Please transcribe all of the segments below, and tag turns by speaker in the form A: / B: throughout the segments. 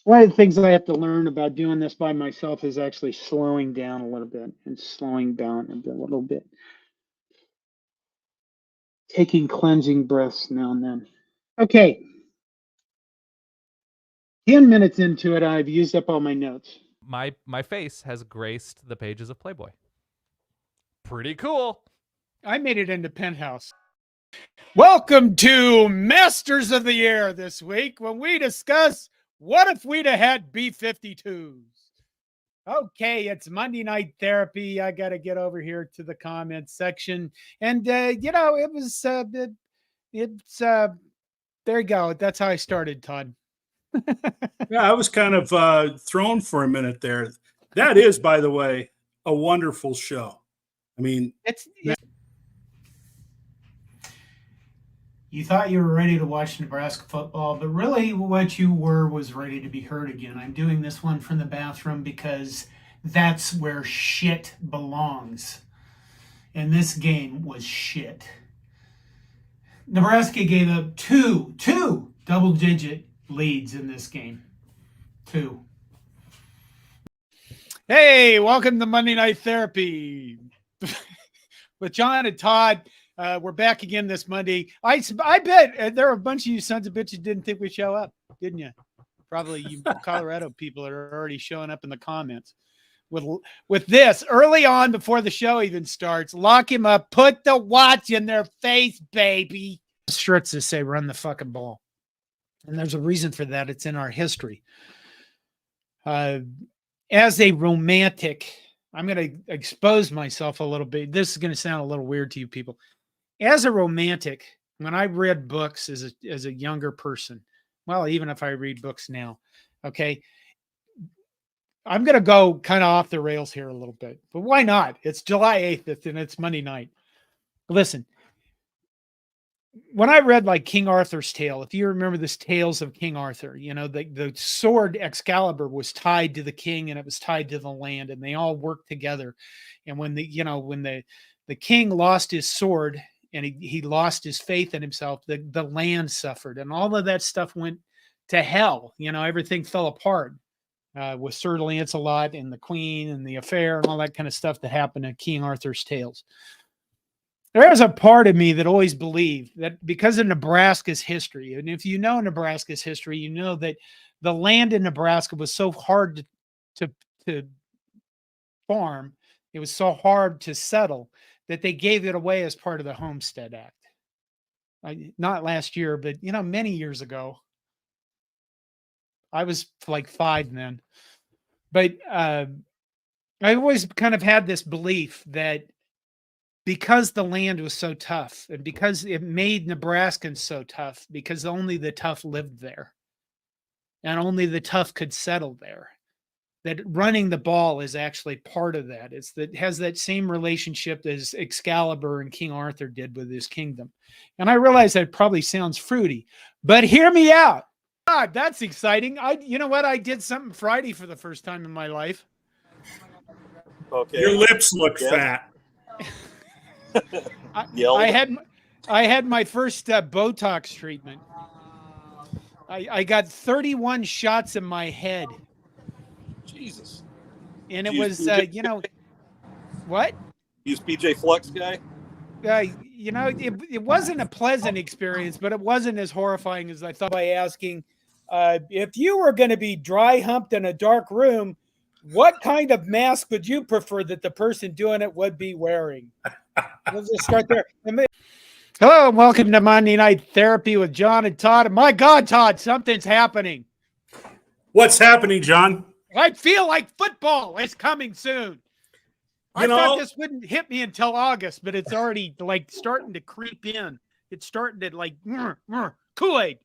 A: One of the things I have to learn about doing this by myself is actually slowing down a little bit and slowing down a little bit. Taking cleansing breaths now and then. Okay. 10 minutes into it, I've used up all my notes.
B: My face has graced the pages of Playboy. Pretty cool.
C: I made it into Penthouse. Welcome to Masters of the Air this week when we discuss what if we'd have had B-52s. Okay, it's Monday Night Therapy. I got to get over here to the comments section. And, it was, there you go. That's how I started, Todd.
D: Yeah, I was kind of thrown for a minute there. That is, by the way, a wonderful show. I mean,
C: you thought you were ready to watch Nebraska football, but really what you were was ready to be heard again. I'm doing this one from the bathroom because that's where shit belongs. And this game was shit. Nebraska gave up two double-digit leads in this game. 2. Hey, welcome to Monday Night Therapy with John and Todd. We're back again this Monday. I bet there are a bunch of you sons of bitches didn't think we'd show up, didn't you? Probably you Colorado people are already showing up in the comments. With this, early on before the show even starts, lock him up, put the watch in their face, baby. Shirts that say run the fucking ball. And there's a reason for that. It's in our history. As a romantic, I'm going to expose myself a little bit. This is going to sound a little weird to you people. As a romantic, when I read books as a younger person, well, even if I read books now, okay, I'm going to go kind of off the rails here a little bit, but why not? It's July 8th and it's Monday night. Listen, when I read like King Arthur's tale, if you remember this Tales of King Arthur, the sword Excalibur was tied to the king and it was tied to the land and they all worked together. And when the king lost his sword and he lost his faith in himself, the land suffered and all of that stuff went to hell. Everything fell apart with Sir Lancelot and the queen and the affair and all that kind of stuff that happened in King Arthur's tales. There's a part of me that always believed that because of Nebraska's history, and if you know Nebraska's history, you know that the land in Nebraska was so hard to farm, it was so hard to settle, that they gave it away as part of the Homestead Act. Not last year, but, many years ago. I was like 5 then. But I always kind of had this belief that because the land was so tough and because it made Nebraskans so tough, because only the tough lived there and only the tough could settle there, that running the ball is actually part of that. It has that same relationship as Excalibur and King Arthur did with his kingdom. And I realize that probably sounds fruity, but hear me out. God, that's exciting. You know what? I did something Friday for the first time in my life.
D: Okay. Your lips look fat.
C: I had my first Botox treatment. I got 31 shots in my head.
E: Jesus.
C: And it was, what?
E: Use PJ Flux guy?
C: It wasn't a pleasant experience, but it wasn't as horrifying as I thought. By asking, if you were going to be dry humped in a dark room, what kind of mask would you prefer that the person doing it would be wearing? Let's just start there. Hello, and welcome to Monday Night Therapy with John and Todd. My God, Todd, something's happening.
D: What's happening, John?
C: I feel like football is coming soon. I thought this wouldn't hit me until August, but it's already like starting to creep in. It's starting to like Kool-Aid.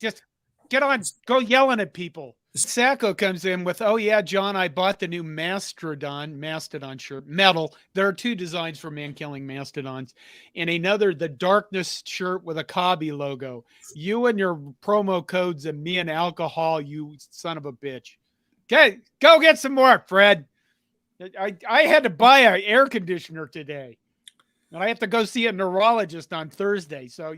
C: Just get on, go yelling at people. Sacco comes in with, oh yeah, John, I bought the new Mastodon shirt, metal. There are 2 designs for man-killing mastodons, and another, the darkness shirt with a Cobby logo. You and your promo codes and me and alcohol, you son of a bitch. Okay, go get some more, Fred. I had to buy an air conditioner today, and I have to go see a neurologist on Thursday. So,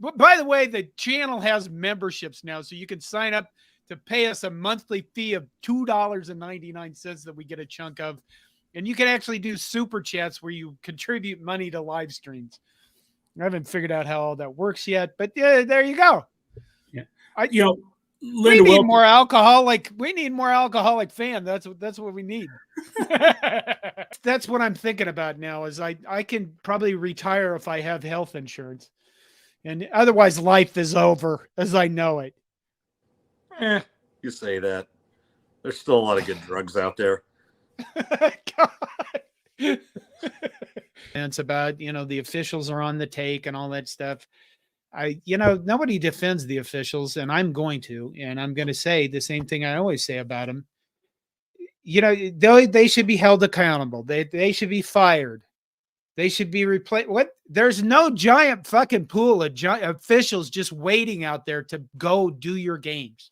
C: But by the way, the channel has memberships now, so you can sign up to pay us a monthly fee of $2.99 that we get a chunk of. And you can actually do super chats where you contribute money to live streams. I haven't figured out how all that works yet, but yeah, there you go.
D: Yeah.
C: We
D: Linda
C: need
D: Wilkins,
C: more alcoholic. We need more alcoholic fan. That's what we need. That's what I'm thinking about now is I can probably retire if I have health insurance. And otherwise life is over as I know it.
E: You say that. There's still a lot of good drugs out there.
C: And it's about, the officials are on the take and all that stuff. Nobody defends the officials, and I'm going to say the same thing I always say about them. They should be held accountable. They should be fired. They should be replaced. There's no giant fucking pool of officials just waiting out there to go do your games.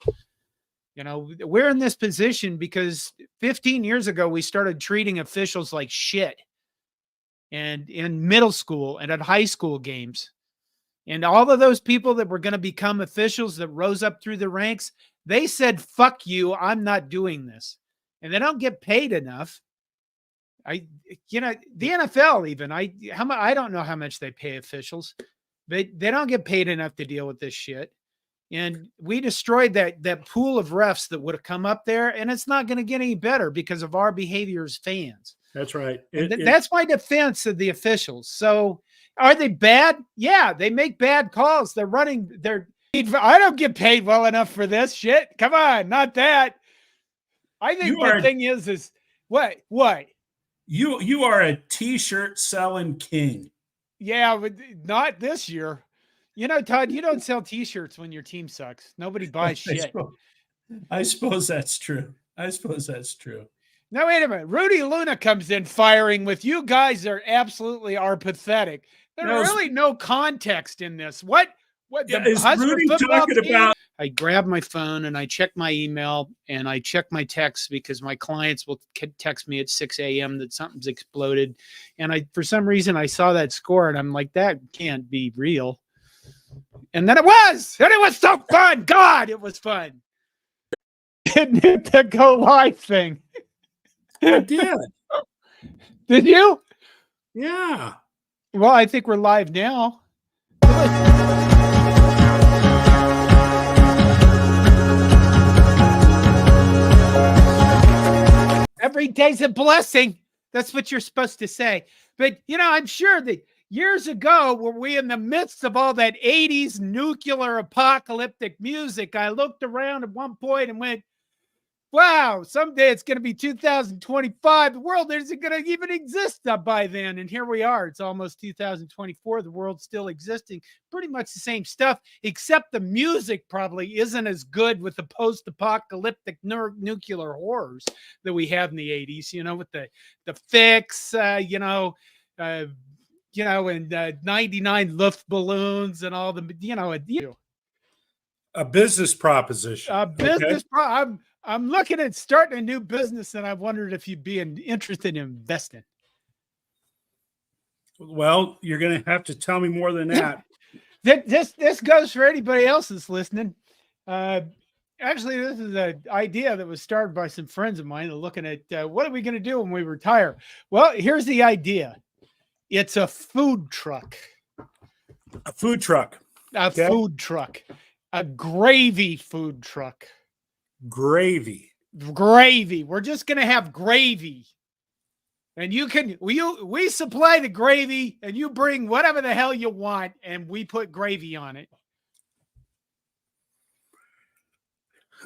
C: We're in this position because 15 years ago, we started treating officials like shit. And in middle school and at high school games. And all of those people that were going to become officials that rose up through the ranks, they said, fuck you, I'm not doing this. And they don't get paid enough. The NFL even, I don't know how much they pay officials, but they don't get paid enough to deal with this shit. And we destroyed that pool of refs that would have come up there, and it's not going to get any better because of our behavior as fans.
D: that's right.
C: That's my defense of the officials. So are they bad? Yeah, they make bad calls. I don't get paid well enough for this shit. Come on, not that. I think the thing is what?
D: You are a t-shirt selling king.
C: Yeah, but not this year. Todd, you don't sell t-shirts when your team sucks. Nobody buys shit.
D: I suppose that's true.
C: Now, wait a minute. Rudy Luna comes in firing with you guys are pathetic. There's really no context in this. What
D: is Rudy talking about?
C: I grab my phone and I check my email and I check my texts because my clients will text me at 6 a.m. that something's exploded. And for some reason, I saw that score and I'm like, that can't be real. And then it was. And it was so fun. God, it was fun. Didn't hit the go live thing.
D: I did.
C: Did you?
D: Yeah.
C: Well, I think we're live now. Every day's a blessing. That's what you're supposed to say. But, I'm sure that years ago, were we in the midst of all that 80s nuclear apocalyptic music, I looked around at one point and went, wow, someday it's going to be 2025. The world isn't going to even exist by then. And here we are. It's almost 2024. The world's still existing. Pretty much the same stuff, except the music probably isn't as good with the post-apocalyptic nuclear horrors that we had in the 80s, with the Fix, and 99 Luft balloons and all the,
D: a business proposition.
C: A business. Okay. I'm looking at starting a new business, and I wondered if you'd be interested in investing.
D: Well, you're going to have to tell me more than that.
C: This goes for anybody else that's listening. Actually, this is an idea that was started by some friends of mine looking at what are we going to do when we retire? Well, here's the idea. It's a food truck.
D: A food truck.
C: Food truck. A gravy food truck.
D: Gravy.
C: We're just going to have gravy. And we supply the gravy and you bring whatever the hell you want and we put gravy on it.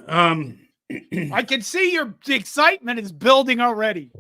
C: I can see the excitement is building already.